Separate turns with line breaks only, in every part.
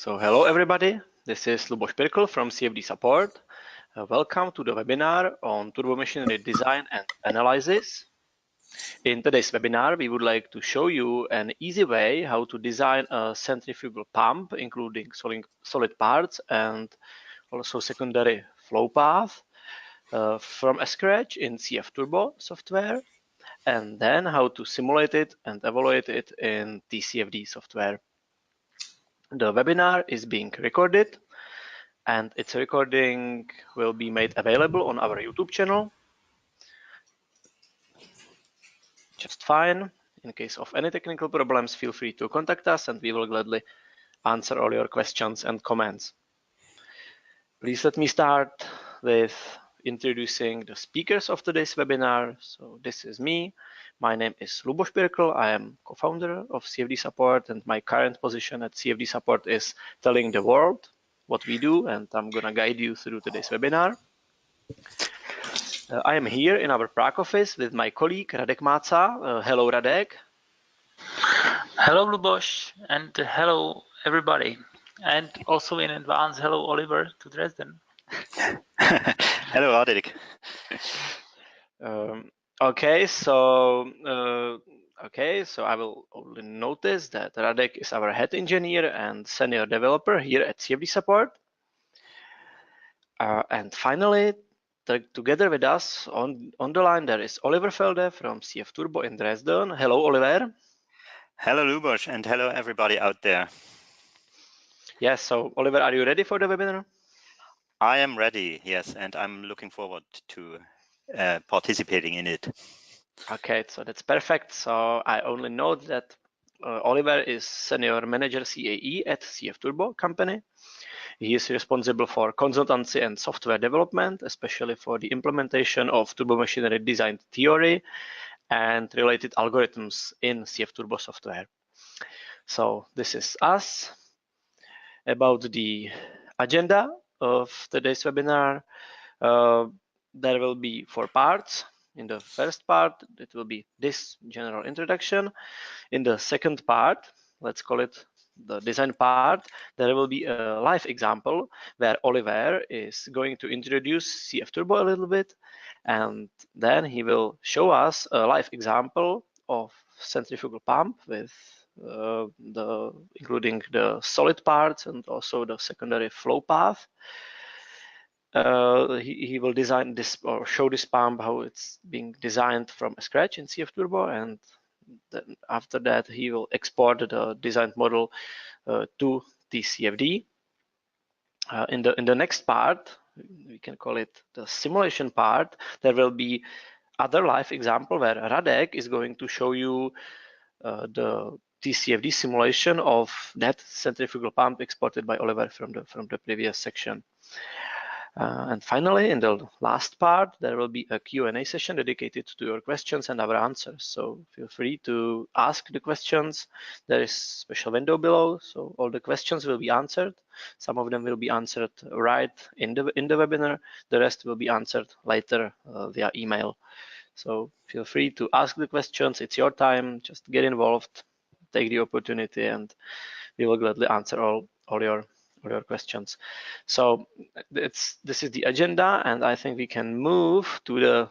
So hello everybody, this is Luboš Pirkl from CFD Support. Welcome to the webinar on turbomachinery design and analysis. In today's webinar, we would like to show you an easy way how to design a centrifugal pump, including solid parts and also secondary flow path from scratch in CFturbo software, and then how to simulate it and evaluate it in TCFD software. The webinar is being recorded, and its recording will be made available on our YouTube channel. Just fine. In case of any technical problems, feel free to contact us and we will gladly answer all your questions and comments. Please let me start with introducing the speakers of today's webinar. So this is me. My name is Luboš Pirkl. I am co-founder of CFD Support, and my current position at CFD Support is telling the world what we do, and I'm gonna guide you through today's webinar. I am here in our Prague office with my colleague Radek Máca. Hello, Radek.
Hello, Luboš, and hello, everybody. And also in advance, hello, Oliver, to Dresden.
Hello, Radek.
Okay, so I will only notice that Radek is our head engineer and senior developer here at CFD Support. And finally, together with us on the line, there is Oliver Felde from CFturbo in Dresden. Hello, Oliver.
Hello, Luboš, and hello, everybody out there.
Yes, so Oliver, are you ready for the webinar?
I am ready, yes, and I'm looking forward to participating in it.
Okay, so that's perfect. So I only note that Oliver is Senior Manager CAE at CFturbo company. He is responsible for consultancy and software development, especially for the implementation of turbomachinery design theory and related algorithms in CFturbo software. So this is us. About the agenda of today's webinar, there will be 4 parts. In the first part, it will be this general introduction. In the second part, let's call it the design part, there will be a live example where Oliver is going to introduce CFturbo a little bit, and then he will show us a live example of centrifugal pump with including the solid parts and also the secondary flow path. He will design this or show this pump how it's being designed from scratch in CFturbo, and then after that he will export the designed model to TCFD. In the next part, we can call it the simulation part, there will be other live example where Radek is going to show you the TCFD simulation of that centrifugal pump exported by Oliver from the previous section. And finally, in the last part, there will be a Q&A session dedicated to your questions and our answers. So feel free to ask the questions. There is a special window below, so all the questions will be answered. Some of them will be answered right in the webinar. The rest will be answered later via email. So feel free to ask the questions. It's your time. Just get involved, take the opportunity, and we will gladly answer all your questions. So this is the agenda, and I think we can move to the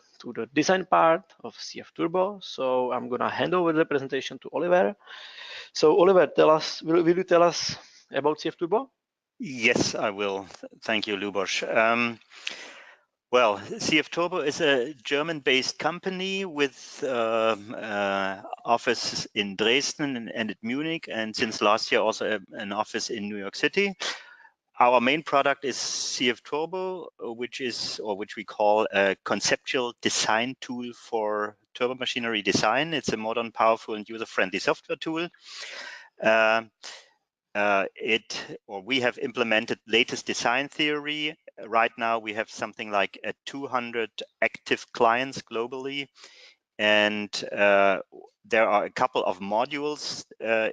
design part of CFturbo. So I'm gonna hand over the presentation to Oliver. So Oliver, will you tell us about CFturbo?
Yes, I will. Thank you, Luboš. Well, CFturbo is a German-based company with offices in Dresden and at Munich, and since last year also an office in New York City. Our main product is CFturbo, which we call a conceptual design tool for turbomachinery design. It's a modern, powerful, and user-friendly software tool. We have implemented latest design theory. Right now, we have something like 200 active clients globally, and there are a couple of modules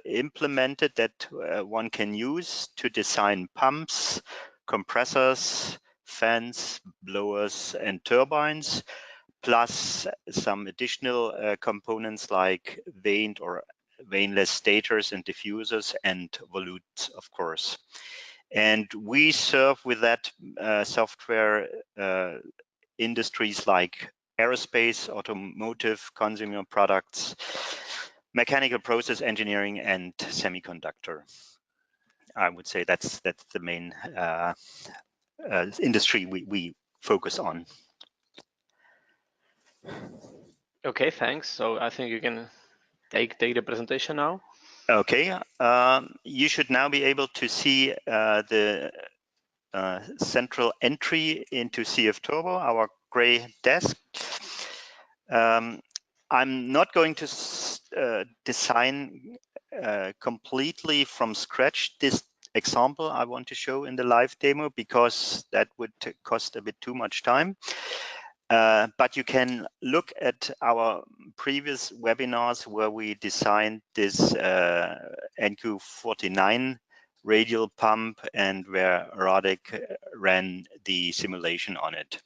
implemented that one can use to design pumps, compressors, fans, blowers, and turbines, plus some additional components like vaned or vaneless stators and diffusers and volutes, of course. And we serve with that software industries like aerospace, automotive, consumer products, mechanical process engineering, and semiconductor. I would say that's the main industry we focus on.
Okay, thanks. So I think you can take the presentation now.
Okay, you should now be able to see the central entry into CFturbo, our gray desk. I'm not going to design completely from scratch this example I want to show in the live demo, because that would cost a bit too much time. But you can look at our previous webinars where we designed this NQ49 radial pump and where Radek ran the simulation on it.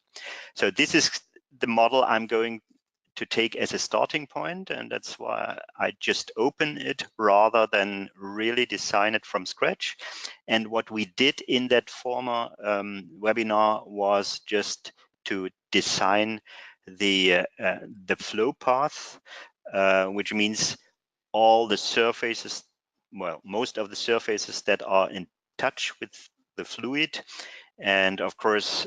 So this is the model I'm going to take as a starting point, and that's why I just open it rather than really design it from scratch. And what we did in that former webinar was just to design the flow path, which means all the surfaces, well, most of the surfaces that are in touch with the fluid, and of course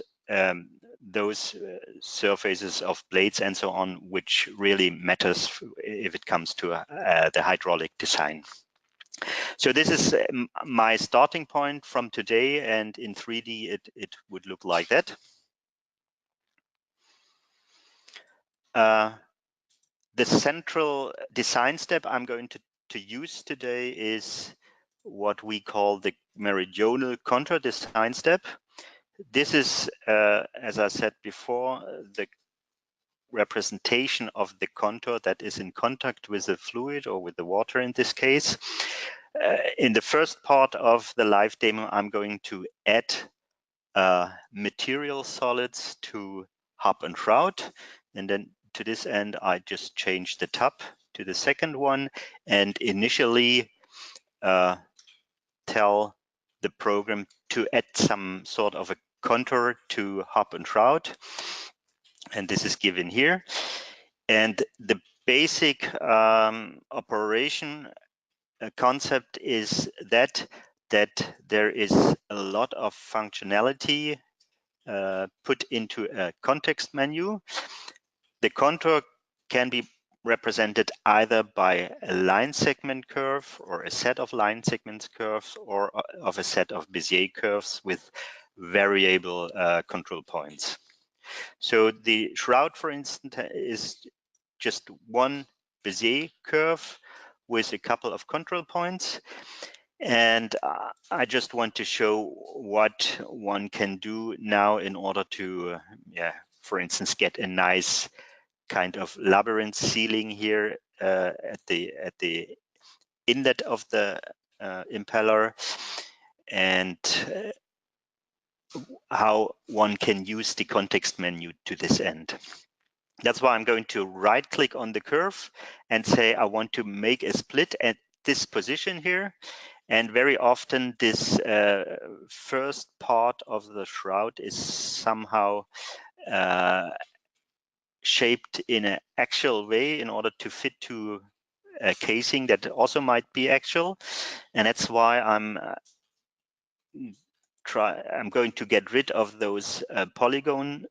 those surfaces of blades and so on, which really matters if it comes to the hydraulic design. So this is my starting point from today, and in 3D it would look like that. The central design step I'm going to use today is what we call the meridional contour design step. This is, as I said before, the representation of the contour that is in contact with the fluid or with the water in this case. In the first part of the live demo, I'm going to add material solids to hub and shroud, and then to this end I just change the tab to the second one and initially tell the program to add some sort of a contour to hub and shroud, and this is given here. And the basic operation concept is that there is a lot of functionality put into a context menu. The contour can be represented either by a line segment curve or a set of line segments curves or of a set of Bezier curves with variable control points. So the shroud, for instance, is just one Bezier curve with a couple of control points. And I just want to show what one can do now in order to, for instance, get a nice kind of labyrinth ceiling here at the inlet of the impeller, and how one can use the context menu to this end. That's why I'm going to right click on the curve and say I want to make a split at this position here. And very often this first part of the shroud is somehow shaped in an axial way in order to fit to a casing that also might be axial. And that's why I'm going to get rid of those polygon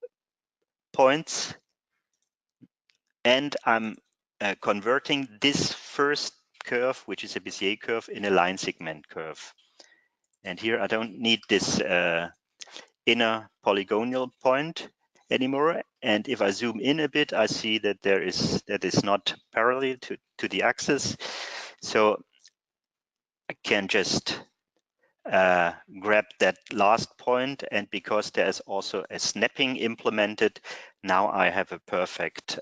points. And I'm converting this first curve, which is a Bezier curve, in a line segment curve. And here I don't need this inner polygonal point anymore. And if I zoom in a bit, I see that that is not parallel to the axis. So I can just grab that last point, and because there is also a snapping implemented, now I have a perfect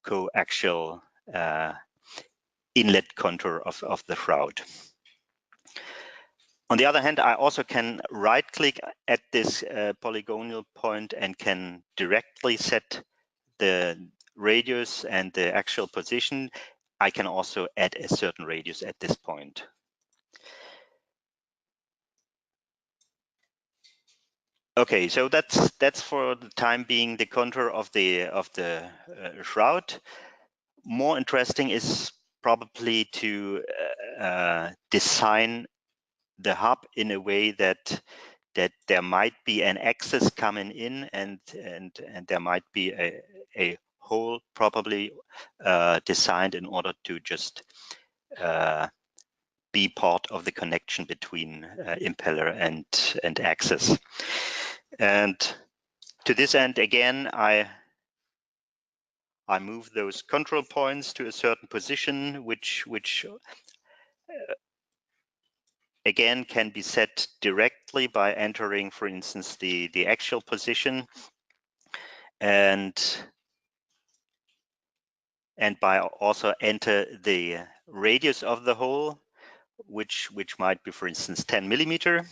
coaxial inlet contour of the shroud. On the other hand, I also can right-click at this polygonal point and can directly set the radius and the actual position. I can also add a certain radius at this point. Okay, so that's for the time being the contour of the shroud. More interesting is probably to design the hub in a way that there might be an axis coming in and there might be a hole probably designed in order to just be part of the connection between impeller and axis. And to this end, again, I move those control points to a certain position, which again can be set directly by entering, for instance, the actual position, and by also enter the radius of the hole, which might be, for instance, 10 millimeter.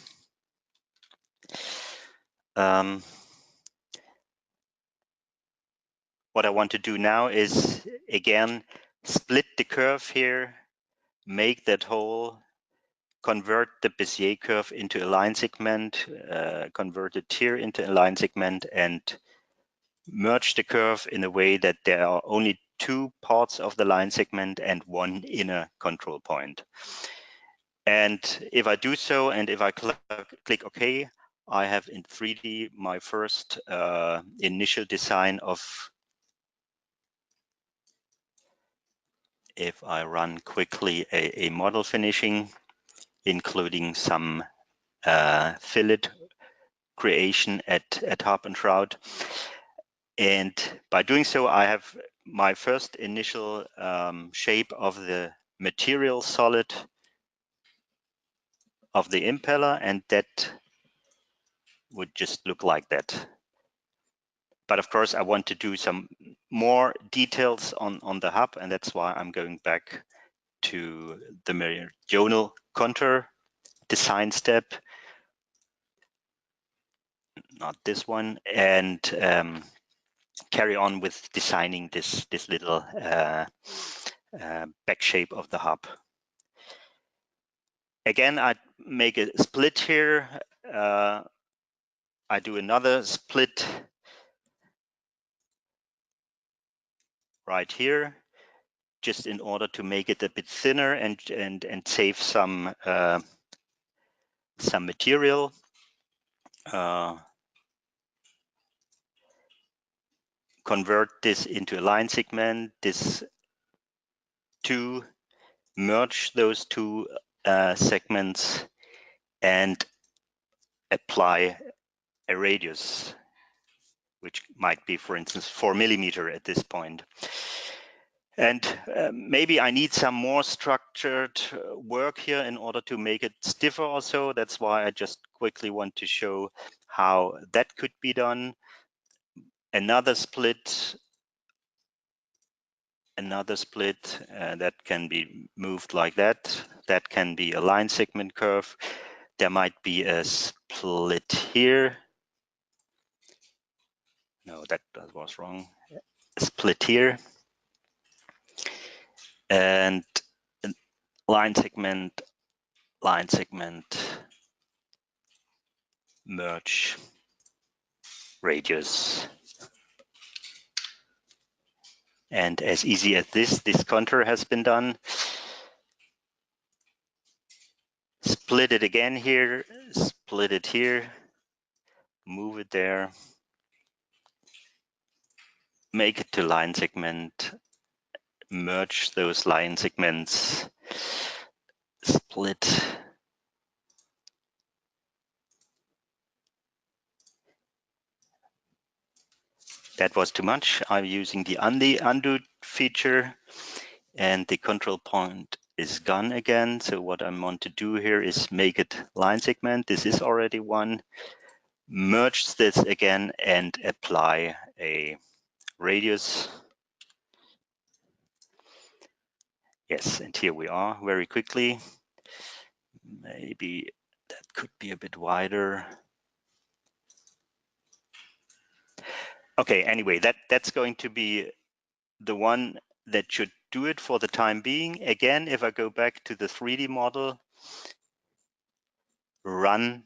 What I want to do now is, again, split the curve here, make that hole, convert the Bezier curve into a line segment, convert it here into a line segment, and merge the curve in a way that there are only two parts of the line segment and one inner control point. And if I do so, and if I click OK, I have in 3D my first initial design of, if I run quickly a model finishing, including some fillet creation at hub and shroud. And by doing so, I have my first initial shape of the material solid of the impeller, and that would just look like that. But of course, I want to do some more details on the hub, and that's why I'm going back to the meridional contour design step, not this one, and carry on with designing this little back shape of the hub. Again, I make a split here. I do another split right here, just in order to make it a bit thinner and save some material. Convert this into a line segment. This two, merge those two segments and apply a radius, which might be, for instance, 4 millimeter at this point. And maybe I need some more structured work here in order to make it stiffer or so. That's why I just quickly want to show how that could be done. Another split that can be moved like that. That can be a line segment curve. There might be a split here. No, that was wrong. A split here. And line segment, merge, radius. And as easy as this contour has been done. Split it again here, split it here, move it there, make it to line segment, merge those line segments, split. That was too much. I'm using the undo feature, and the control point is gone again. So what I want to do here is make it line segment. This is already one. Merge this again and apply a radius. Yes, and here we are very quickly. Maybe that could be a bit wider. Okay, anyway, that's going to be the one that should do it for the time being. Again, if I go back to the 3D model, run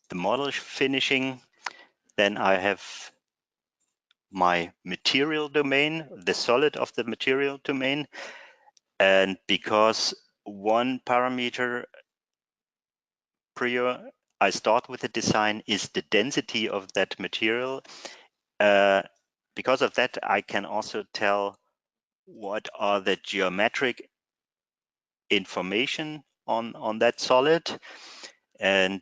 the model finishing, then I have my material domain, the solid of the material domain. And because one parameter prior I start with the design is the density of that material, because of that, I can also tell what are the geometric information on that solid. And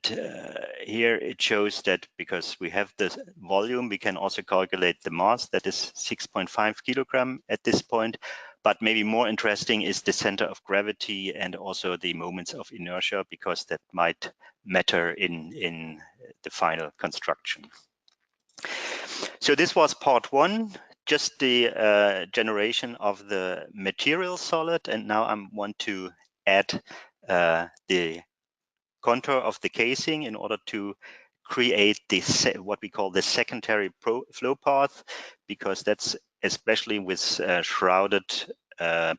here it shows that because we have the volume, we can also calculate the mass, that is 6.5 kilogram at this point. But maybe more interesting is the center of gravity and also the moments of inertia, because that might matter in the final construction. So this was part one, just the generation of the material solid. And now I want to add the contour of the casing in order to create this what we call the secondary flow path, because that's especially with shrouded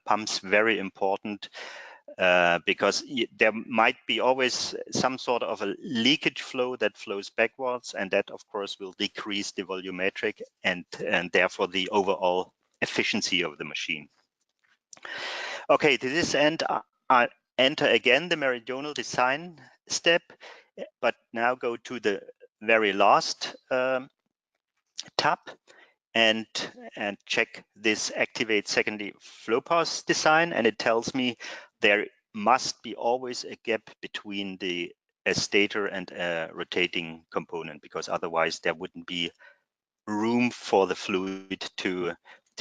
pumps very important, because there might be always some sort of a leakage flow that flows backwards, and that of course will decrease the volumetric and therefore the overall efficiency of the machine. Okay, to this end, I enter again the meridional design step, but now go to the very last tab and check this activate secondary flow path design, and it tells me there must be always a gap between a stator and a rotating component, because otherwise there wouldn't be room for the fluid to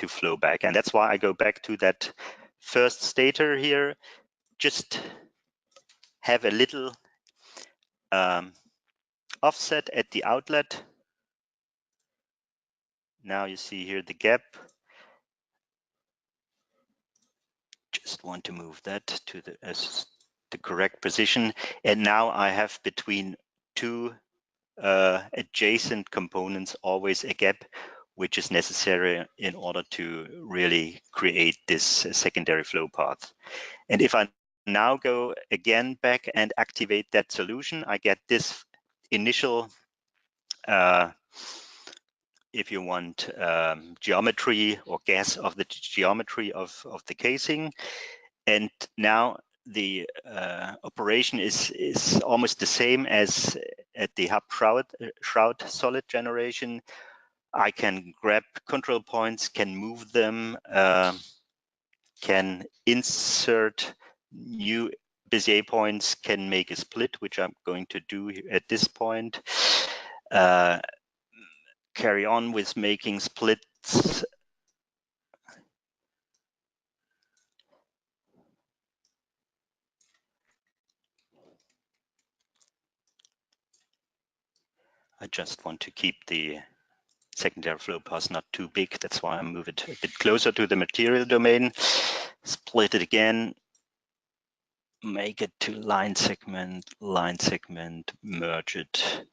flow back. And that's why I go back to that first stator here, just have a little offset at the outlet. Now you see here the gap. Just want to move that to the correct position. And now I have between two adjacent components always a gap, which is necessary in order to really create this secondary flow path. And if I now go again back and activate that solution, I get this initial if you want geometry or guess of the geometry of the casing. And now the operation is almost the same as at the hub shroud solid generation. I can grab control points, can move them, can insert new Bezier points, can make a split, which I'm going to do at this point. Carry on with making splits. I just want to keep the secondary flow path not too big. That's why I move it a bit closer to the material domain. Split it again. Make it to line segment, merge it.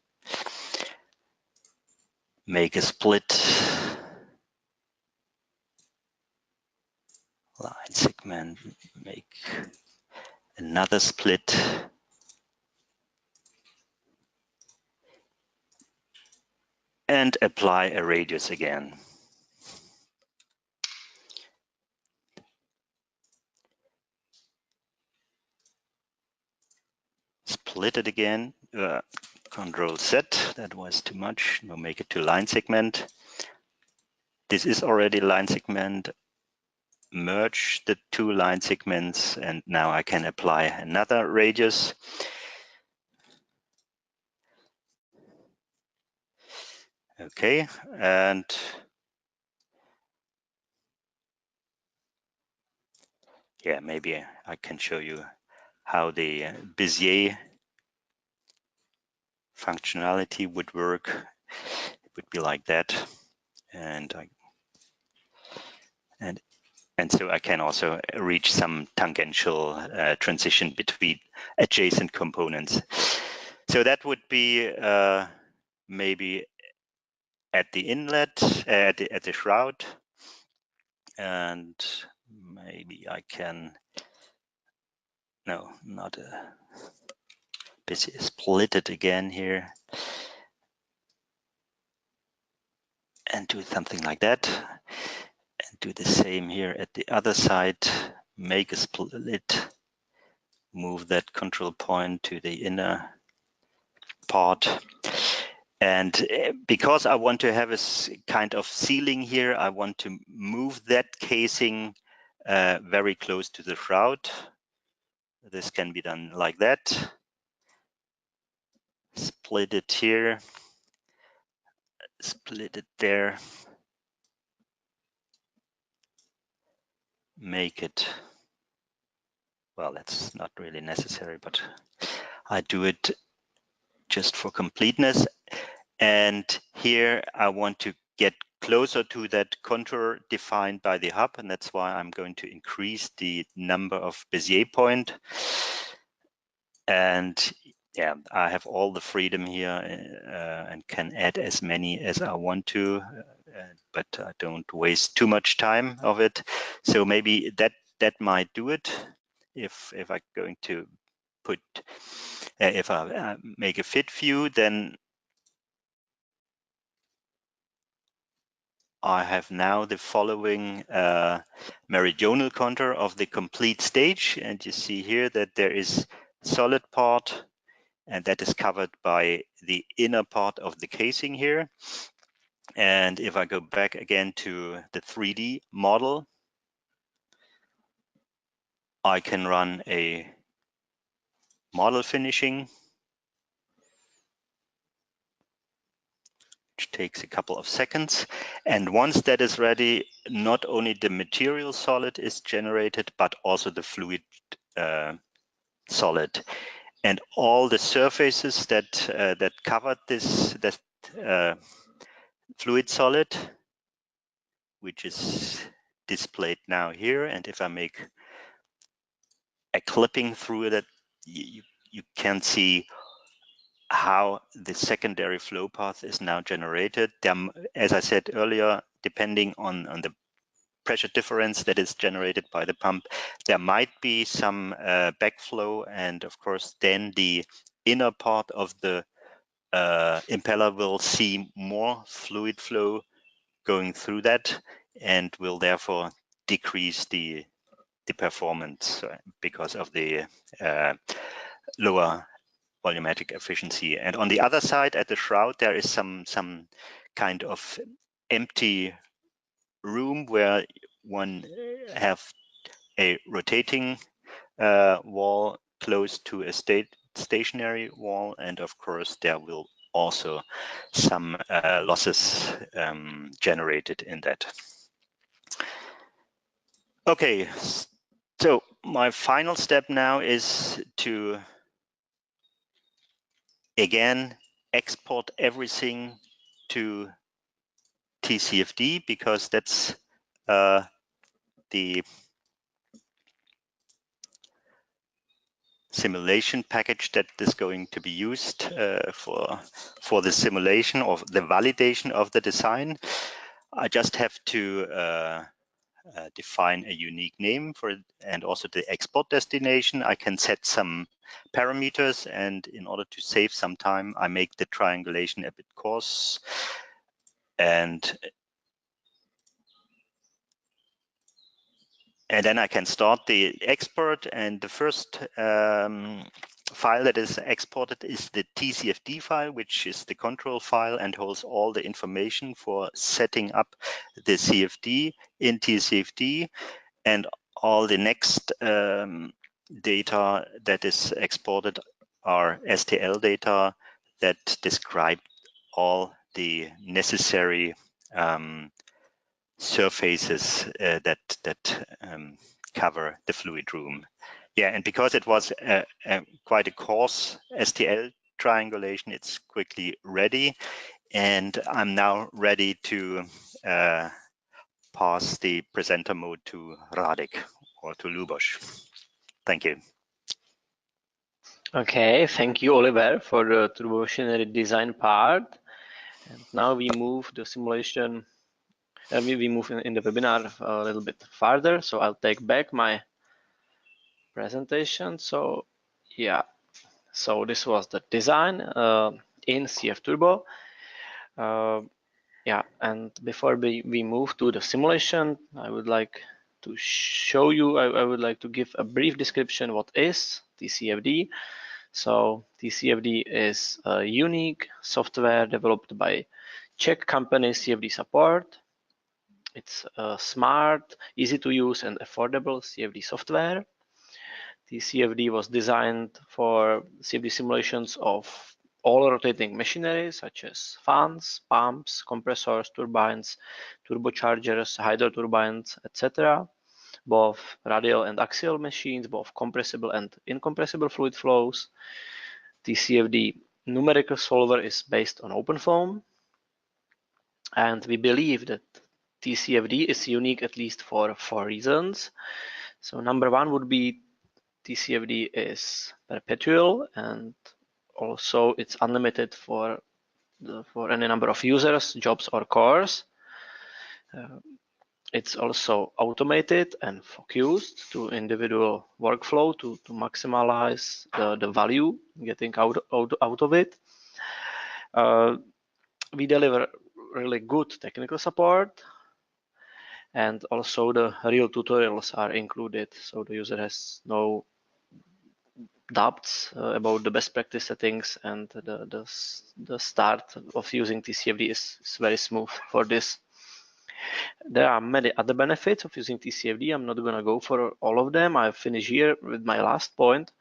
Make a split. Line segment, make another split. And apply a radius again. Split it again. Control Z, that was too much. We'll make it to line segment. This is already line segment. Merge the two line segments, and now I can apply another radius. Okay, and yeah, maybe I can show you how the Bezier functionality would work. It would be like that, and so I can also reach some tangential transition between adjacent components. So that would be maybe at the inlet, at the shroud, and maybe I can, no, not a, busy split it again here and do something like that. And do the same here at the other side, make a split, move that control point to the inner part. And because I want to have a kind of ceiling here, I want to move that casing very close to the shroud. This can be done like that. Split it here, split it there, make it, well, that's not really necessary, but I do it just for completeness. And here I want to get closer to that contour defined by the hub, and that's why I'm going to increase the number of Bezier point. And yeah, I have all the freedom here and can add as many as I want to, but I don't waste too much time of it. So maybe that might do it. If I'm going to put, if I make a fit view, then I have now the following meridional contour of the complete stage. And you see here that there is solid part, and that is covered by the inner part of the casing here. And if I go back again to the 3D model, I can run a model finishing, which takes a couple of seconds. And once that is ready, not only the material solid is generated, but also the fluid solid. And all the surfaces that that covered this fluid solid, which is displayed now here. And if I make a clipping through that, you can see how the secondary flow path is now generated. As I said earlier, depending on the pressure difference that is generated by the pump, there might be some backflow, and of course then the inner part of the impeller will see more fluid flow going through that and will therefore decrease the performance because of the lower volumetric efficiency. And on the other side, at the shroud, there is some kind of empty room where one have a rotating wall close to a stationary wall, and of course there will also some losses generated in that. Okay, so my final step now is to again export everything to TCFD, because that's the simulation package that is going to be used for the simulation of the validation of the design. I just have to define a unique name for it, and also the export destination. I can set some parameters, and in order to save some time, I make the triangulation a bit coarse. And then I can start the export, and the first file that is exported is the TCFD file, which is the control file and holds all the information for setting up the CFD in TCFD. And all the next data that is exported are STL data that describe all the necessary surfaces that cover the fluid room. Yeah, and because it was quite a coarse STL triangulation, it's quickly ready. And I'm now ready to pass the presenter mode to Radek or to Luboš. Thank you.
Okay, thank you, Oliver, for the turbo machinery design part. And now we move the simulation we move in the webinar a little bit farther. So I'll take back my presentation. So yeah, so this was the design in CFturbo. Yeah, and before we move to the simulation, I would like to show you, I would like to give a brief description what is TCFD. So TCFD is a unique software developed by Czech company CFD Support. It's a smart, easy to use and affordable CFD software. TCFD was designed for CFD simulations of all rotating machinery such as fans, pumps, compressors, turbines, turbochargers, hydro turbines, etc. Both radial and axial machines, both compressible and incompressible fluid flows. TCFD numerical solver is based on OpenFOAM, and we believe that TCFD is unique at least for 4 reasons. So number one would be TCFD is perpetual, and also it's unlimited for any number of users, jobs, or cores. It's also automated and focused to individual workflow to maximize the value getting out of it. We deliver really good technical support, and also the real tutorials are included, so the user has no doubts about the best practice settings, and the start of using TCFD is very smooth for this. There are many other benefits of using TCFD. I'm not going to go for all of them. I'll finish here with my last point,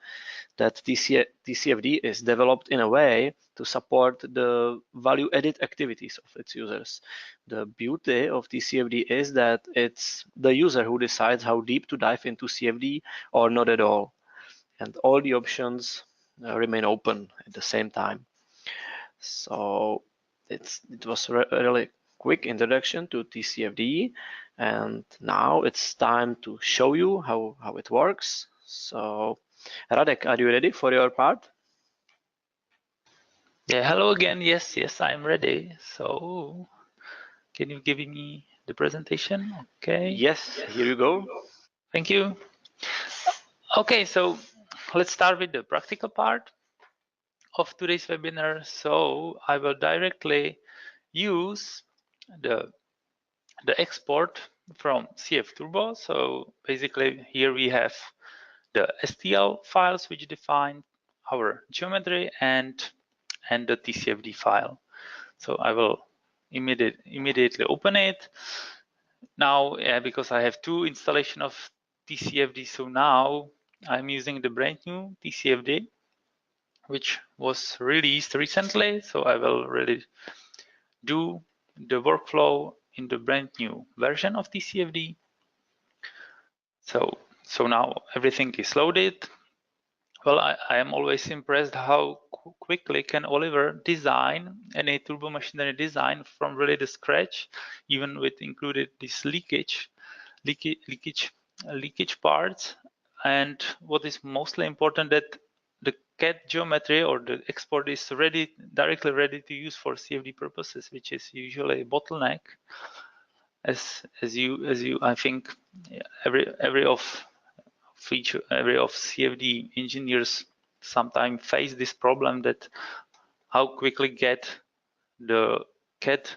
that TCFD is developed in a way to support the value-added activities of its users. The beauty of TCFD is that it's the user who decides how deep to dive into CFD or not at all. And all the options remain open at the same time. So it was a really quick introduction to TCFD, and now it's time to show you how it works. So Radek, are you ready for your part?
Yeah, hello again. Yes, I'm ready. So can you give me the presentation? Okay.
Yes, here you go.
Thank you. Okay, so let's start with the practical part of today's webinar. So I will directly use the export from CFturbo. So basically here we have the STL files which define our geometry and the TCFD file. So I will immediately open it. Now, because I have two installation of TCFD, so now I'm using the brand new TCFD, which was released recently. So I will really do the workflow in the brand new version of TCFD. So now everything is loaded. Well, I am always impressed how quickly can Oliver design any turbo machinery design from really the scratch, even with included this leakage parts. And what is mostly important, that the CAD geometry or the export is directly ready to use for CFD purposes, which is usually a bottleneck. As you I think every of CFD engineers sometimes face this problem, that how quickly get the CAD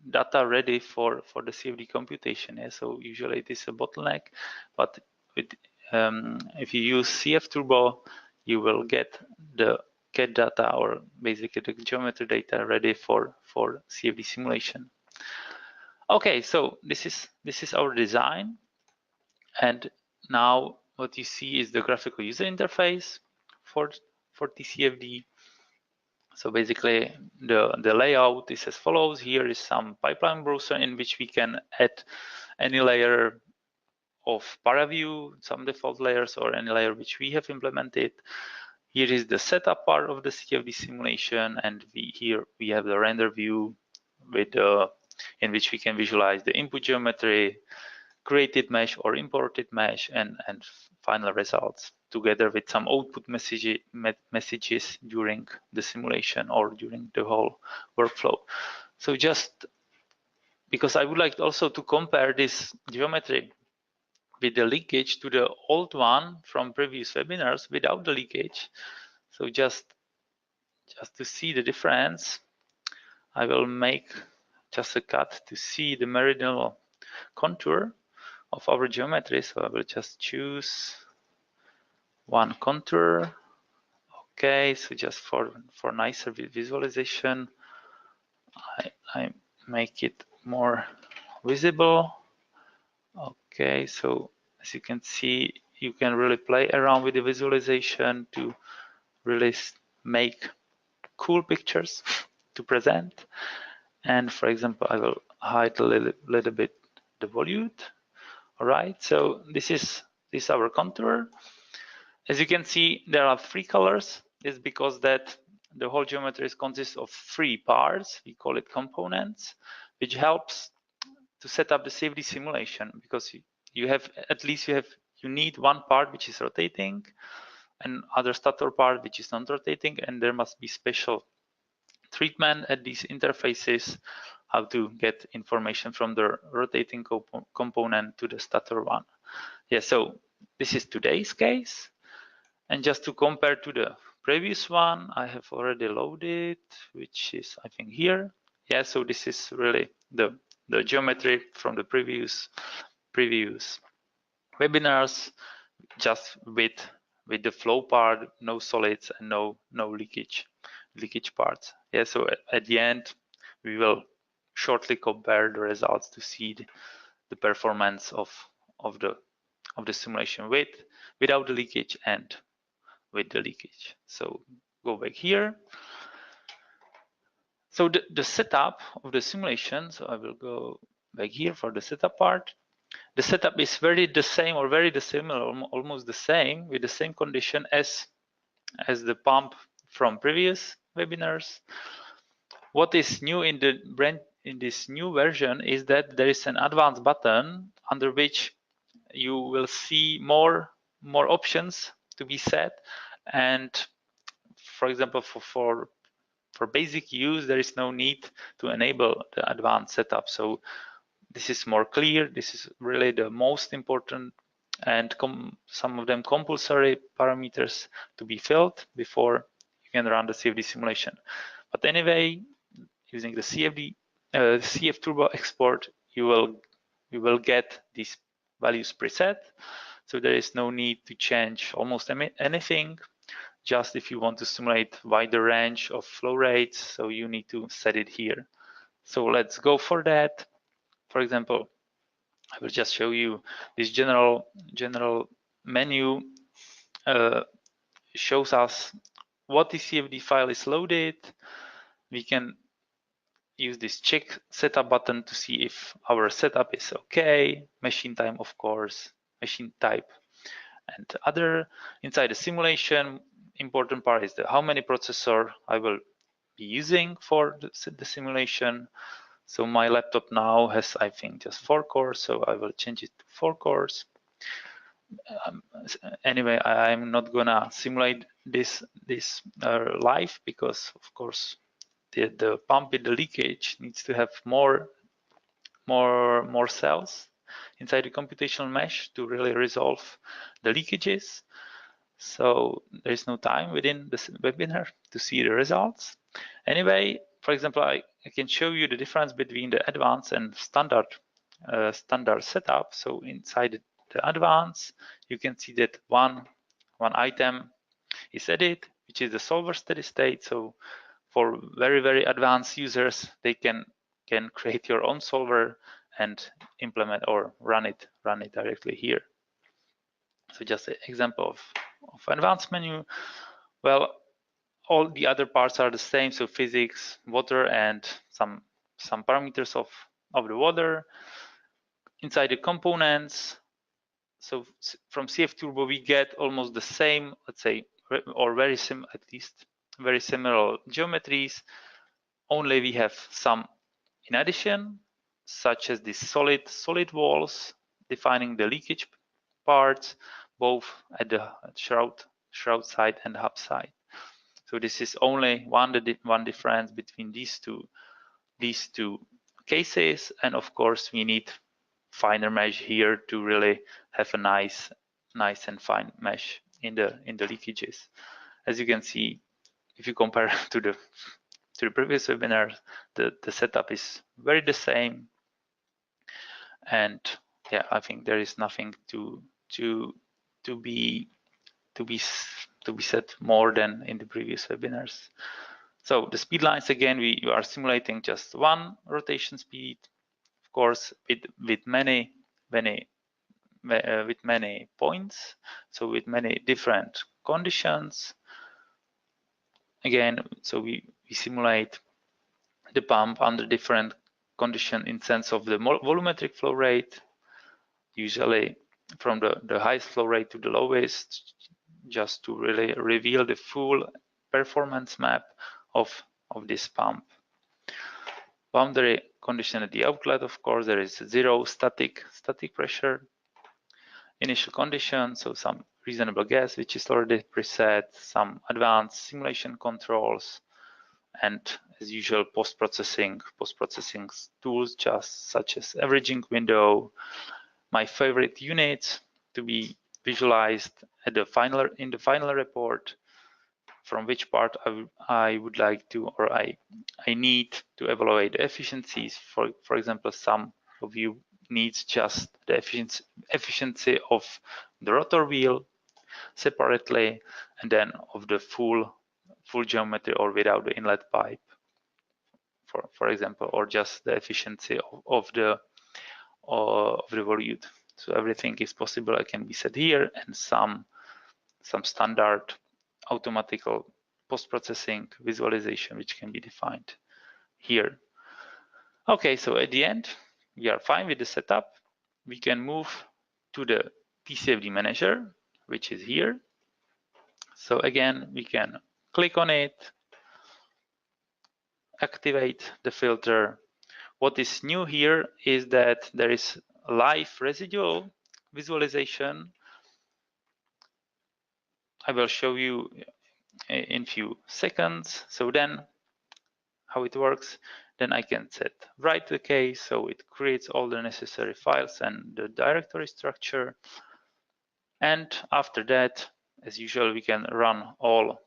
data ready for the CFD computation. Yeah? So usually it is a bottleneck, but with, if you use CFturbo, you will get the CAD data, or basically the geometry data, ready for CFD simulation. Okay, so this is our design, and now what you see is the graphical user interface for TCFD. So basically the layout is as follows. Here is some pipeline browser in which we can add any layer of ParaView, some default layers, or any layer which we have implemented. Here is the setup part of the CFD simulation, and here we have the render view with in which we can visualize the input geometry, created mesh or imported mesh, and final results, together with some output messages during the simulation or during the whole workflow. So just because I would like also to compare this geometry with the leakage to the old one from previous webinars without the leakage. So just to see the difference, I will make just a cut to see the meridional contour of our geometry. So I will just choose one contour. Okay, so just for nicer visualization, I make it more visible. Okay, so as you can see, you can really play around with the visualization to really make cool pictures to present. And for example, I will hide a little bit the volute. All right, so this is our contour. As you can see, there are 3 colors. It's because that the whole geometry consists of 3 parts. We call it components, which helps to set up the CFD simulation, because you have you need one part which is rotating and other stator part which is non-rotating, and there must be special treatment at these interfaces how to get information from the rotating component to the stator one. Yeah, so this is today's case. And just to compare to the previous one, I have already loaded, which is I think here. Yeah, so this is really the geometry from the previous webinars, just with the flow part, no solids and no leakage parts. Yeah, so at the end we will shortly compare the results to see the performance of the simulation without the leakage and with the leakage. So go back here. So the setup of the simulation, so I will go back here for the setup part. The setup is very similar, almost the same, with the same condition as the pump from previous webinars. What is new in this new version is that there is an advanced button under which you will see more options to be set, and for example, for basic use, there is no need to enable the advanced setup. So this is more clear. This is really the most important and some of them compulsory parameters to be filled before you can run the CFD simulation. But anyway, using the CFturbo export, you will get these values preset. So there is no need to change almost anything. Just if you want to simulate wider range of flow rates, so you need to set it here. So let's go for that. For example, I will just show you this general menu shows us what TCFD file is loaded. We can use this check setup button to see if our setup is okay. Machine time, of course, machine type, and other. Inside the simulation, important part is how many processor I will be using for the simulation. So my laptop now has, I think, just 4 cores, so I will change it to 4 cores. Anyway, I'm not gonna simulate this live, because of course the pump with the leakage needs to have more cells inside the computational mesh to really resolve the leakages. So there is no time within this webinar to see the results. Anyway, for example, I can show you the difference between the advanced and standard setup. So inside the advanced, you can see that one item is added, which is the solver steady state. So for very advanced users, they can create your own solver and implement or run it directly here. So just an example of advanced menu. Well, all the other parts are the same. So physics, water, and some parameters of the water. Inside the components, so from CFturbo we get almost the same, let's say, or very similar geometries. Only we have some in addition, such as these solid walls defining the leakage parts, both at the shroud side and hub side. So this is only one difference between these two cases, and of course we need finer mesh here to really have a nice and fine mesh in the leakages. As you can see, if you compare to the previous webinar, the setup is very the same, and yeah, I think there is nothing to be said more than in the previous webinars. So the speed lines, again, we are simulating just one rotation speed, of course, with many points, so with many different conditions. Again, so we simulate the pump under different conditions in sense of the volumetric flow rate, usually from the highest flow rate to the lowest, just to really reveal the full performance map of this pump. Boundary condition at the outlet, of course, there is zero static pressure. Initial condition, so some reasonable gas, which is already preset, some advanced simulation controls, and as usual, post-processing tools, just such as averaging window, my favorite units to be visualized at the in the final report, from which part I would like to, or I need to evaluate the efficiencies. For example, some of you needs just the efficiency of the rotor wheel separately, and then of the full geometry or without the inlet pipe, for example, or just the efficiency of the volute. So everything is possible. I can be set here, and some standard automatical post-processing visualization which can be defined here. Okay, so at the end we are fine with the setup. We can move to the TCFD manager, which is here. So again, we can click on it, activate the filter. What is new here is that there is live residual visualization. I will show you in few seconds. So then how it works, then I can set write to the case, so it creates all the necessary files and the directory structure. And after that, as usual, we can run all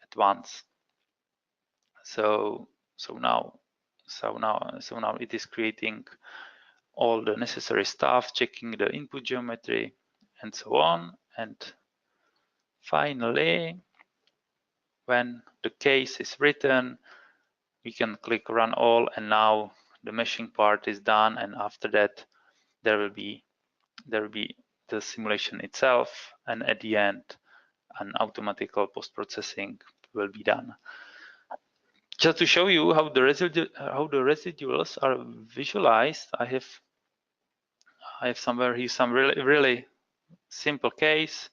at once. So now it is creating all the necessary stuff, checking the input geometry and so on. And finally, when the case is written, we can click run all, and now the meshing part is done, and after that there will be the simulation itself, and at the end an automatical post-processing will be done. Just to show you how the residuals are visualized, I have somewhere here some really simple case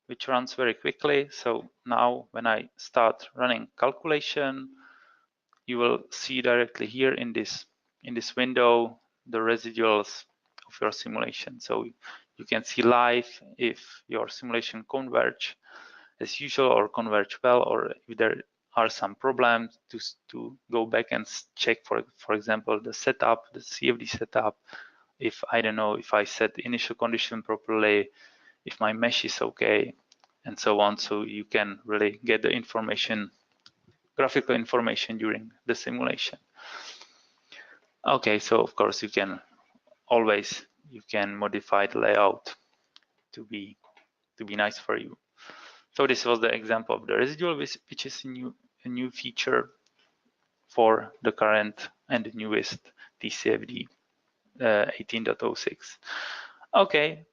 which runs very quickly. So now when I start running calculation, you will see directly here in this window the residuals of your simulation. So you can see live if your simulation converge as usual or converge well, or if there are some problems, to go back and check for example the setup, the CFD setup, if I don't know if I set the initial condition properly, if my mesh is okay, and so on. So you can really get the information, graphical information during the simulation. Okay, so of course you can modify the layout to be nice for you. So this was the example of the residual, which is a new feature for the current and the newest TCFD 18.06. Okay,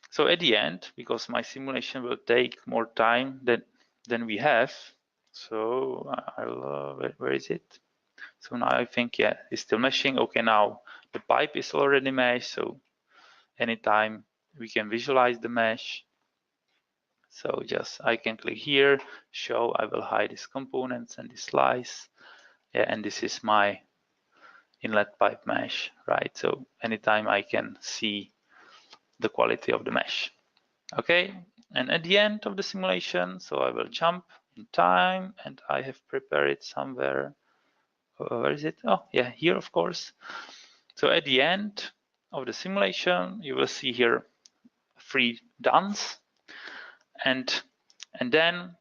so at the end, because my simulation will take more time than we have, so I'll where is it? So now I think, yeah, it's still meshing. Okay, now the pipe is already meshed, so anytime we can visualize the mesh. So just I can click here, show, I will hide these components and this slice. Yeah, and this is my inlet pipe mesh, right? So anytime I can see the quality of the mesh. Okay, and at the end of the simulation, so I will jump in time, and I have prepared it somewhere. where is it? Oh yeah, here of course. So at the end of the simulation, you will see here 3 dones, and then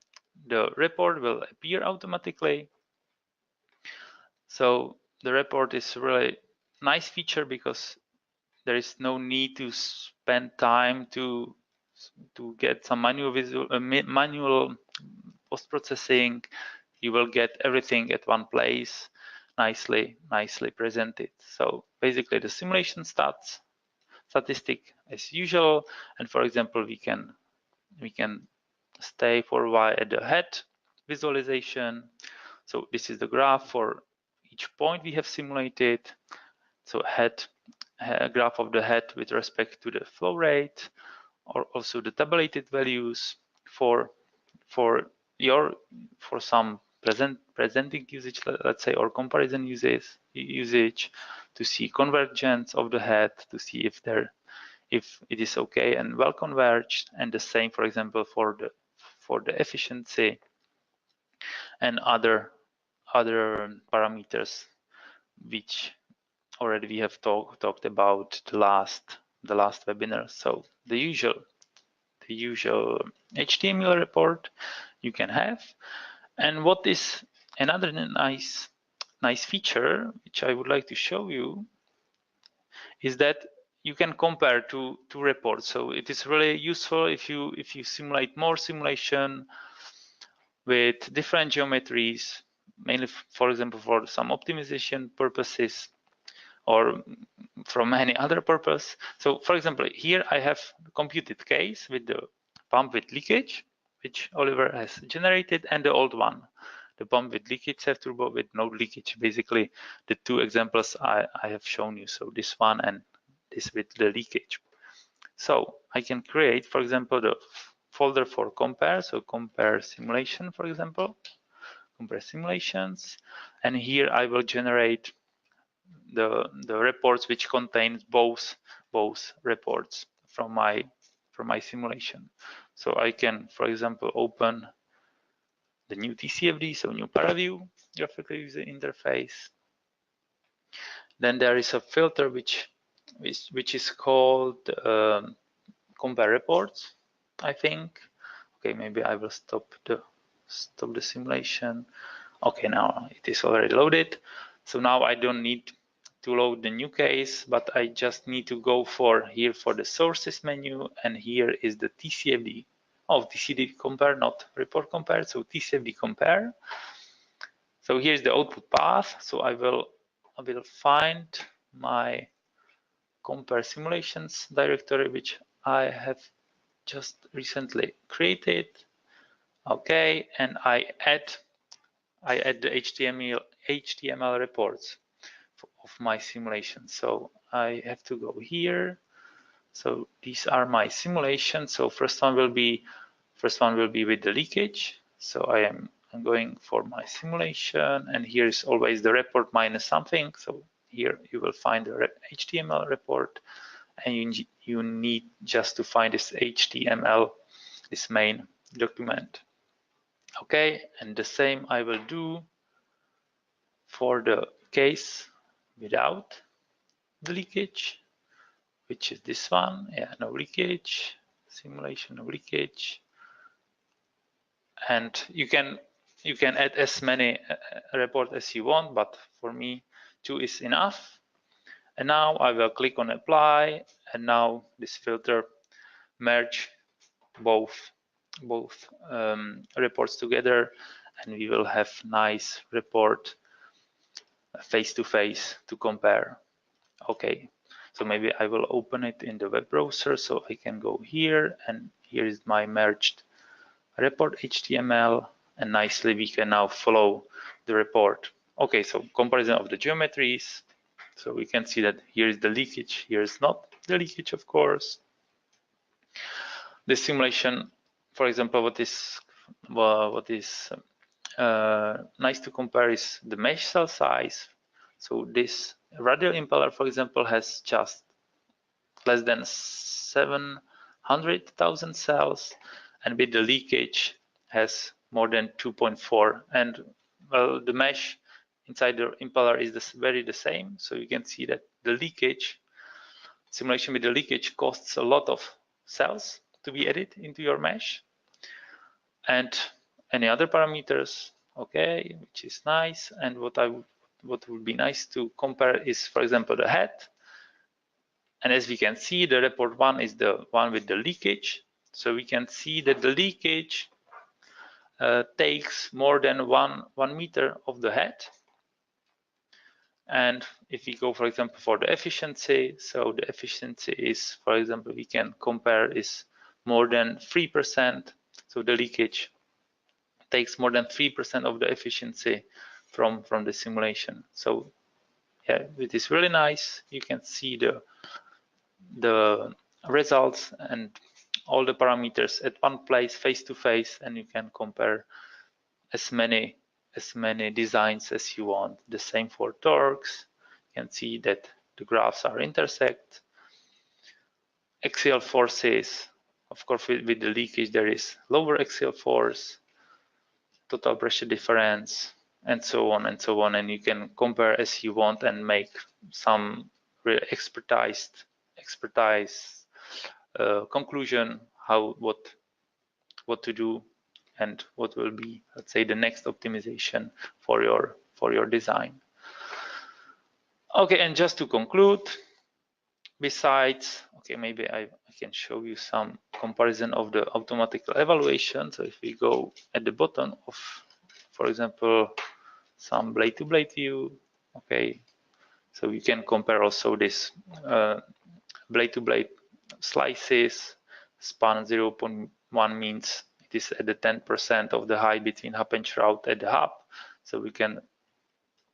the report will appear automatically. So the report is really nice feature because there is no need to spend time to get some manual post-processing. You will get everything at one place, nicely presented. So basically the simulation statistic as usual, and for example we can stay for a while at the head visualization. So this is the graph for each point we have simulated. So graph of the head with respect to the flow rate, or also the tabulated values for some presenting usage, let's say, or comparison usage, to see convergence of the head, to see if it is okay and well converged, and the same, for example, for the efficiency and other parameters which already we have talked about the last webinar. So the usual HTML report you can have. And what is another nice feature which I would like to show you is that you can compare two reports. So it is really useful if you simulate more simulation with different geometries, mainly for example for some optimization purposes or from any other purpose. So for example, here I have the computed case with the pump with leakage, which Oliver has generated, and the old one, the pump with leakage CFturbo with no leakage. Basically, the 2 examples I have shown you. So this one and this with the leakage. So I can create, for example, the folder for compare. So compare simulation, for example, compare simulations, and here I will generate the reports which contains both reports from my simulation. So I can, for example, open the new TCFD, so new ParaView graphical user interface. Then there is a filter which is called compare reports, I think. Okay, maybe I will stop the simulation. Okay, now it is already loaded. So now I don't need to load the new case, but I just need to go for the sources menu, and here is the TCFD. Oh, TCFD compare, not report compare, so TCFD compare. So here's the output path. So I will find my compare simulations directory, which I have just recently created. Okay, and I add the HTML reports of my simulation. So I have to go here. So these are my simulations. So first one will be with the leakage. So I'm going for my simulation, and here is always the report minus something. So here you will find the HTML report, and you need just to find this HTML, this main document. Okay, and the same I will do for the case without the leakage, which is this one. Yeah, no leakage, simulation, no leakage. And you can add as many reports as you want, but for me 2 is enough. And now I will click on apply, and now this filter merge both reports together, and we will have nice report face-to-face to compare. Okay, so maybe I will open it in the web browser, so I can go here, and here is my merged report HTML, and nicely we can now follow the report. Okay, so comparison of the geometries. So we can see that here is the leakage, here is not the leakage, of course. The simulation, for example, what is nice to compare is the mesh cell size. So this radial impeller, for example, has just less than 700,000 cells, and with the leakage has more than 2.4. And well, the mesh inside the impeller is very the same. So you can see that the leakage simulation with the leakage costs a lot of cells to be added into your mesh, and any other parameters, okay, which is nice. And what would be nice to compare is, for example, the head. And as we can see, the report 1 is the one with the leakage. So we can see that the leakage takes more than one meter of the head. And if we go, for example, for the efficiency, so the efficiency is, for example, we can compare is more than 3%. So the leakage takes more than 3% of the efficiency from the simulation. So yeah, it is really nice. You can see the results and all the parameters at one place, face to face, and you can compare as many designs as you want. The same for torques. You can see that the graphs are intersect. Axial forces, of course, with the leakage there is lower axial force, total pressure difference, and so on and so on. And you can compare as you want and make some real expertise conclusion what to do and what will be, let's say, the next optimization for your design. Okay, and just to conclude, besides, okay, maybe I can show you some comparison of the automatic evaluation. So if we go at the bottom of, for example, some blade-to-blade view, okay, so you can compare also this blade-to-blade slices. Span 0.1 means it is at the 10% of the height between hub and shroud at the hub. So we can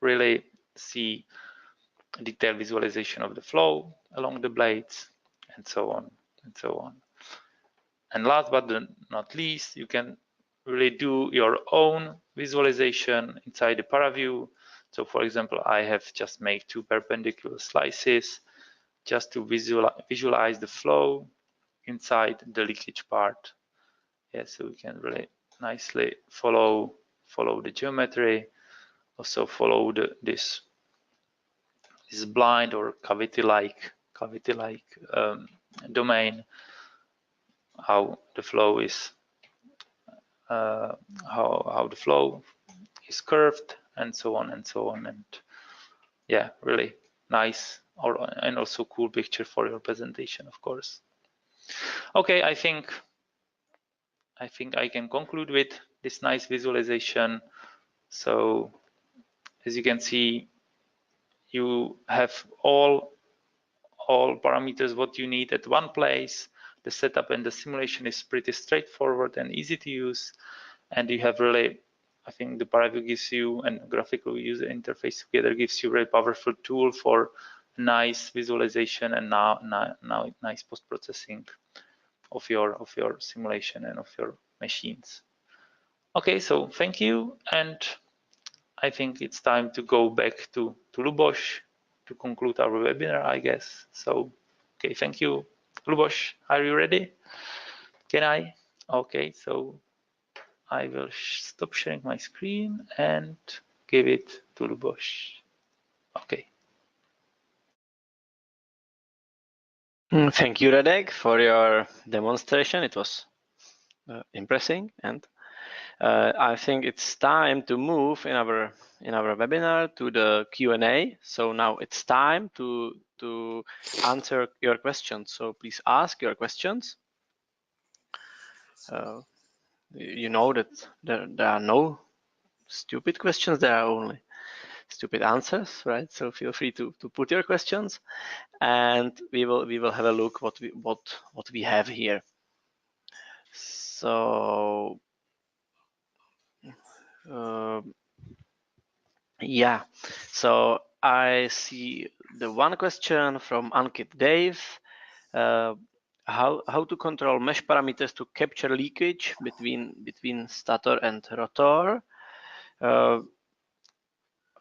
really see detailed visualization of the flow along the blades, and so on and so on. And last but not least, you can really do your own visualization inside the ParaView. So for example, I have just made 2 perpendicular slices just to visualize the flow inside the leakage part. Yeah, so we can really nicely follow the geometry, also follow this blind or cavity-like domain, how the flow is how the flow is curved, and so on and so on. And yeah, really nice and also cool picture for your presentation, of course. Okay, I think I can conclude with this nice visualization. So as you can see, you have all parameters what you need at one place. The setup and the simulation is pretty straightforward and easy to use, and you have really, I think the ParaView gives you, and graphical user interface together gives you a very powerful tool for nice visualization and now nice post-processing of your simulation and of your machines. Okay, so thank you, and I think it's time to go back to Luboš to conclude our webinar, I guess. So, okay, thank you. Luboš, are you ready? Can I? Okay, so I will stop sharing my screen and give it to Luboš. Okay.
Thank you, Radek, for your demonstration. It was impressive, and I think it's time to move in our webinar to the Q&A. So now it's time to answer your questions. So please ask your questions. You know that there are no stupid questions. There are only stupid answers, right? So feel free to put your questions, and we will have a look what we have here. So yeah, so I see the one question from Ankit Dave. How to control mesh parameters to capture leakage between stator and rotor?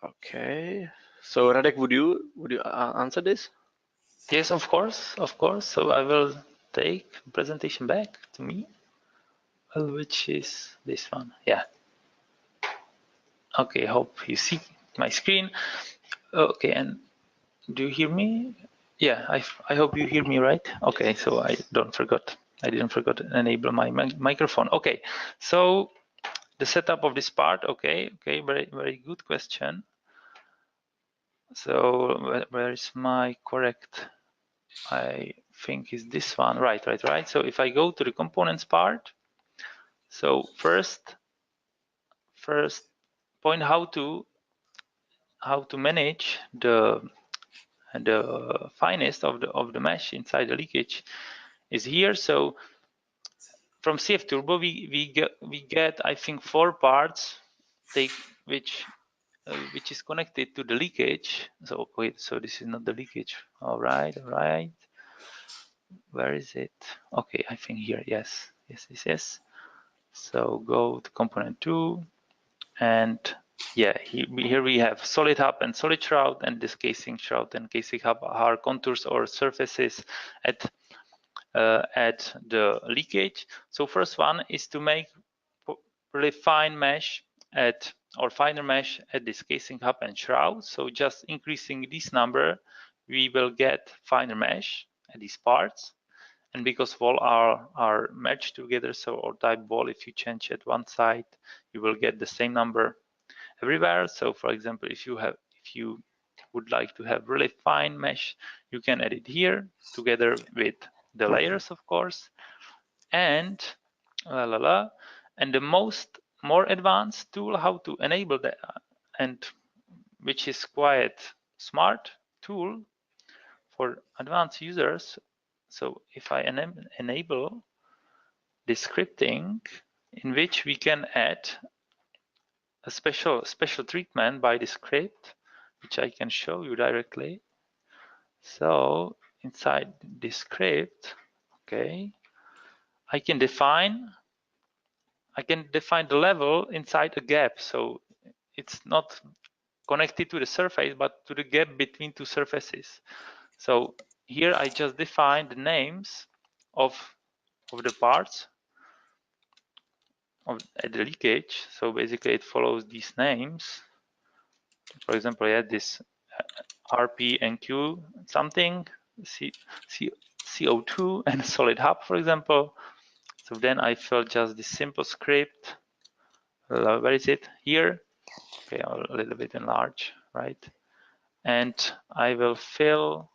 Okay, so Radek, would you answer this?
Yes, of course. So I will take presentation back to me, which is this one. Yeah. Okay, hope you see my screen. Okay, and do you hear me? Yeah, I hope you hear me right. Okay, so I didn't forget to enable my microphone. Okay, so the setup of this part. Okay, very good question. So where is my correct? I think is this one. Right. So if I go to the components part, so first point how to manage the finest of the mesh inside the leakage is here. So from CFturbo we get I think 4 parts which is connected to the leakage. So wait, so this is not the leakage. All right. Where is it? Okay, I think here. Yes. So go to component 2, and yeah, here we have solid hub and solid shroud, and this casing shroud and casing hub are contours or surfaces at the leakage. So first one is to make really fine mesh finer mesh at this casing hub and shroud. So just increasing this number, we will get finer mesh at these parts. And because wall are merged together, so or type wall, if you change at one side, you will get the same number everywhere. So for example, if you would like to have really fine mesh, you can add it here together with the layers, of course. And and the more advanced tool how to enable that, and which is quite smart tool for advanced users. So if I enable the scripting, in which we can add a special treatment by the script, which I can show you directly. So inside this script, okay, I can define the level inside a gap. So it's not connected to the surface, but to the gap between two surfaces. So here I just define the names of the parts of the leakage. So basically it follows these names. For example, I had this RP and Q something, CO2 and solid hub, for example. So then I fill just this simple script. Where is it? Here. Okay, a little bit enlarge, right? And I will fill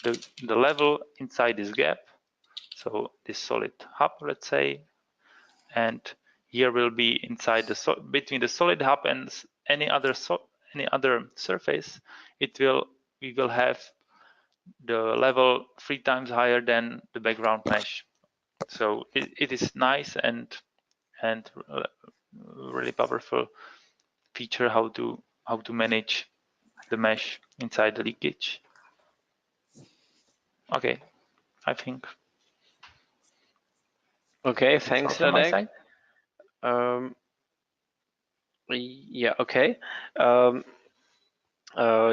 the level inside this gap. So this solid hub, let's say, and here will be inside between the solid hub and any other surface. We will have the level 3 times higher than the background mesh. So it is nice and really powerful feature how to manage the mesh inside the leakage. Okay, I think.
Okay, thanks, Radek. Yeah, okay.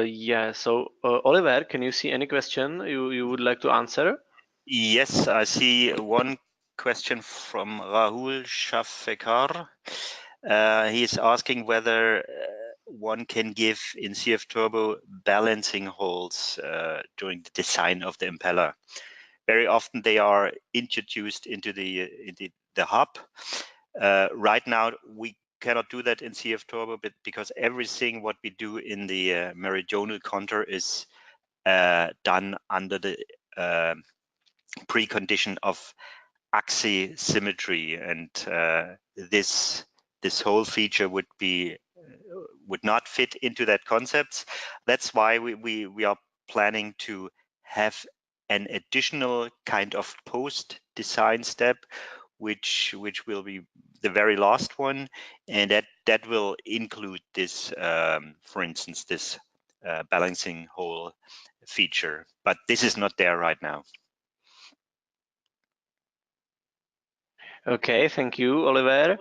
Yeah, so Oliver, can you see any question you would like to answer?
Yes, I see one question from Rahul Shafekar. He is asking whether one can give in CFturbo balancing holes during the design of the impeller. Very often they are introduced into the hub. Right now we cannot do that in CFturbo, but because everything what we do in the meridional contour is done under the precondition of axis symmetry, and this whole feature would not fit into that concept. That's why we are planning to have an additional kind of post design step, which will be the very last one, and that will include this, for instance, this balancing hole feature. But this is not there right now.
Okay, thank you, Oliver.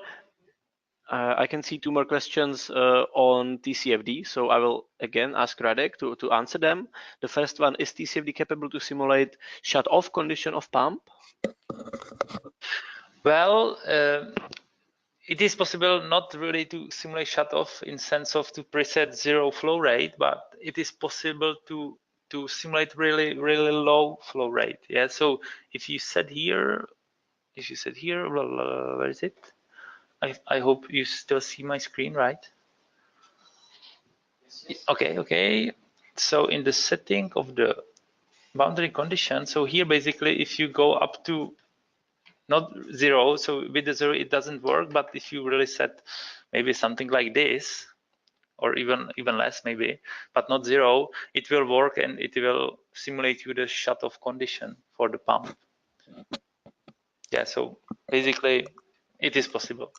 I can see 2 more questions on TCFD, so I will again ask Radek to answer them. The first one, is TCFD capable to simulate shut-off condition of pump?
Well, it is possible not really to simulate shutoff in sense of to preset 0 flow rate, but it is possible to simulate really low flow rate. Yeah. So if you set here, where is it? I hope you still see my screen, right? Okay. So in the setting of the boundary condition, so here basically if you go up to not 0, so with the 0 it doesn't work, but if you really set maybe something like this, or even less maybe, but not 0, it will work and it will simulate you the shutoff condition for the pump. Yeah, so basically it is possible.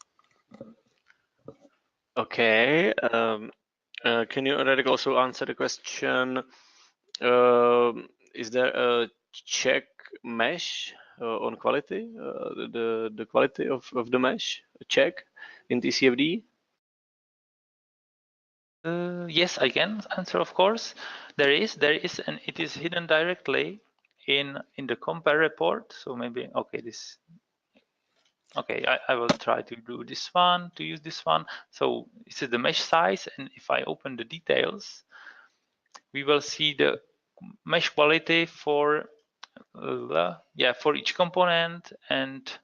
Okay. Can you, Radek, also answer the question? Is there a check mesh on quality, the quality of the mesh check in TCFD?
Yes, I can answer, of course. There is, and it is hidden directly in the compare report. So maybe, okay, I will try to do this one, to use this one. So this is the mesh size, and if I open the details, we will see the mesh quality for for each component, and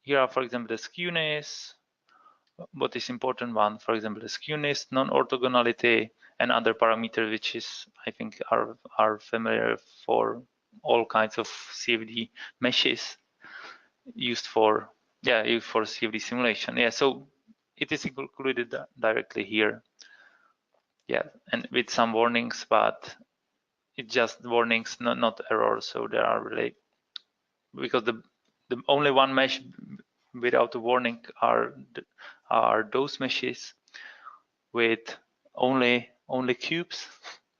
here are, for example, the skewness, what is important one, for example, the skewness, non-orthogonality, and other parameters, which is, I think, are familiar for all kinds of CFD meshes used for CFD simulation. Yeah, so it is included directly here. Yeah, and with some warnings, but it's just warnings, not errors. So there are really, because the only one mesh without a warning are those meshes with only cubes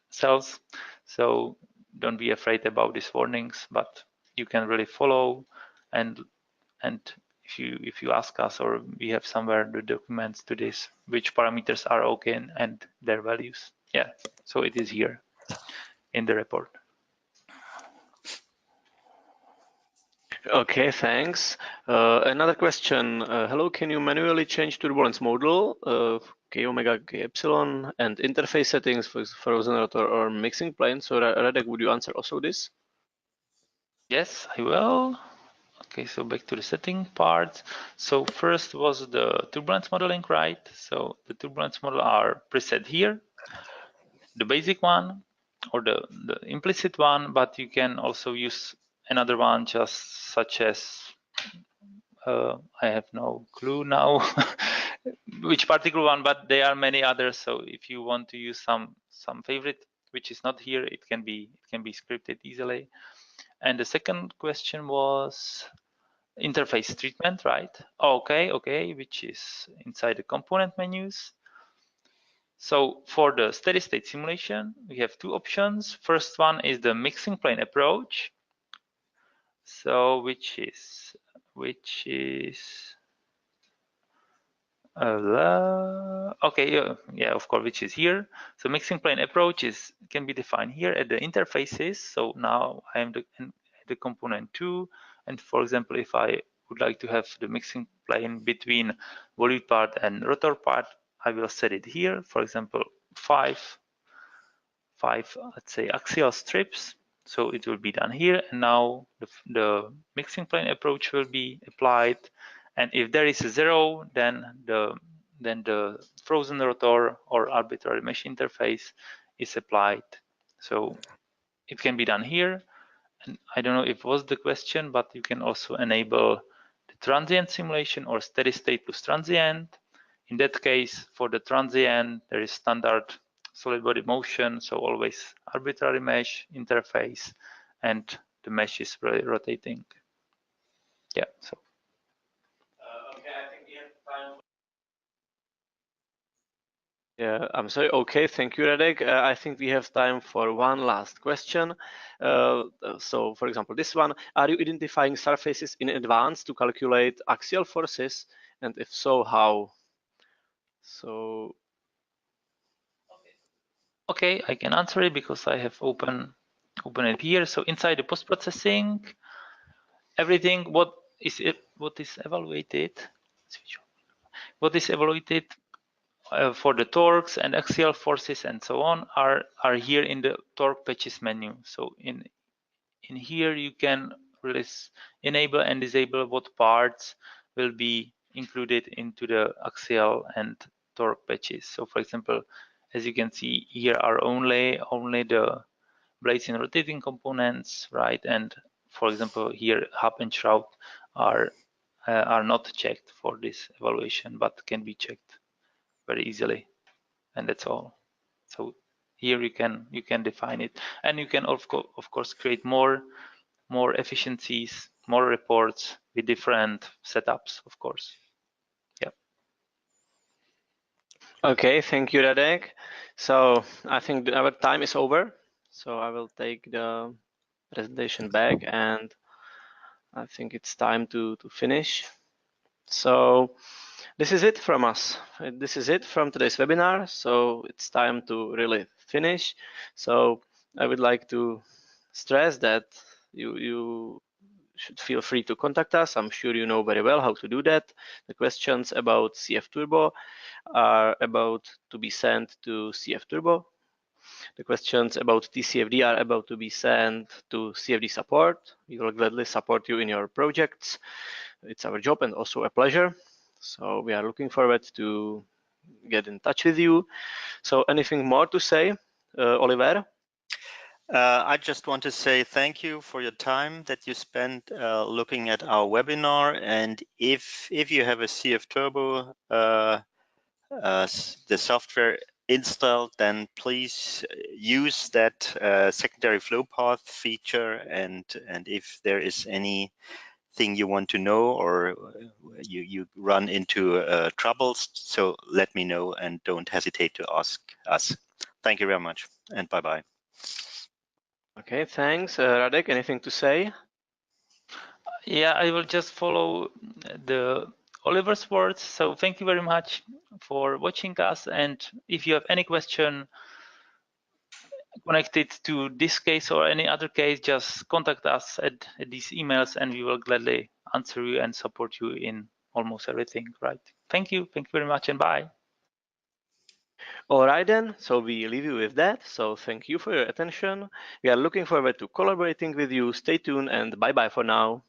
cells. So don't be afraid about these warnings, but you can really follow, and if you ask us, or we have somewhere the documents to this, which parameters are okay and their values. Yeah, so it is here in the report.
Okay, thanks. Another question. Hello, can you manually change turbulence model, K omega, K epsilon, and interface settings for frozen rotor or mixing plane? So Radek, would you answer also this?
Yes, I will. Okay, so back to the setting part. So first was the turbulence modeling, right? So the turbulence model are preset here, the basic one or the implicit one, but you can also use another one, just such as I have no clue now which particular one, but there are many others. So if you want to use some favorite which is not here, it can be scripted easily. And the second question was interface treatment, right? Okay, which is inside the component menus. So for the steady state simulation, we have two options. First one is the mixing plane approach. So which is okay, yeah, of course, which is here. So mixing plane approach can be defined here at the interfaces. So now I am the component 2, and for example, if I would like to have the mixing plane between volute part and rotor part, I will set it here. For example, five, let's say, axial strips. So it will be done here, and now the mixing plane approach will be applied. And if there is a 0, then the frozen rotor or arbitrary mesh interface is applied. So it can be done here. And I don't know if it was the question, but you can also enable the transient simulation or steady state plus transient. In that case, for the transient, there is standard solid body motion, so always arbitrary mesh interface, and the mesh is really rotating. Yeah, so.
Okay, I think we have time. Yeah, I'm sorry. Okay, thank you, Radek. I think we have time for one last question. So, for example, this one: are you identifying surfaces in advance to calculate axial forces, and if so, how? So.
Okay, I can answer it because I have open it here. So inside the post processing, everything what is evaluated. what is evaluated for the torques and axial forces and so on are here in the torque patches menu. So in here you can really enable and disable what parts will be included into the axial and torque patches. So for example, as you can see, here are only the blades and rotating components, right? And for example, here hub and shroud are not checked for this evaluation, but can be checked very easily, and that's all. So here you can define it, and you can of course create more efficiencies, more reports with different setups, of course. Yeah.
Okay, thank you, Radek. So I think our time is over. So I will take the presentation back, and I think it's time to finish. So this is it from us. This is it from today's webinar. So it's time to really finish. So I would like to stress that you should feel free to contact us. I'm sure you know very well how to do that. The questions about CFturbo are about to be sent to CFturbo. The questions about TCFD are about to be sent to CFD support. We will gladly support you in your projects. It's our job and also a pleasure. So we are looking forward to get in touch with you. So anything more to say, Oliver?
I just want to say thank you for your time that you spent looking at our webinar. And if you have a CFturbo, the software installed, then please use that secondary flow path feature. And if there is anything you want to know or you run into troubles, so let me know and don't hesitate to ask us. Thank you very much, and bye-bye.
Okay, thanks. Radek, anything to say?
Yeah, I will just follow the Oliver's words. So thank you very much for watching us. And if you have any question connected to this case or any other case, just contact us at these emails and we will gladly answer you and support you in almost everything, right? Thank you very much, and bye.
All right then, so we leave you with that. So thank you for your attention. We are looking forward to collaborating with you. Stay tuned and bye-bye for now.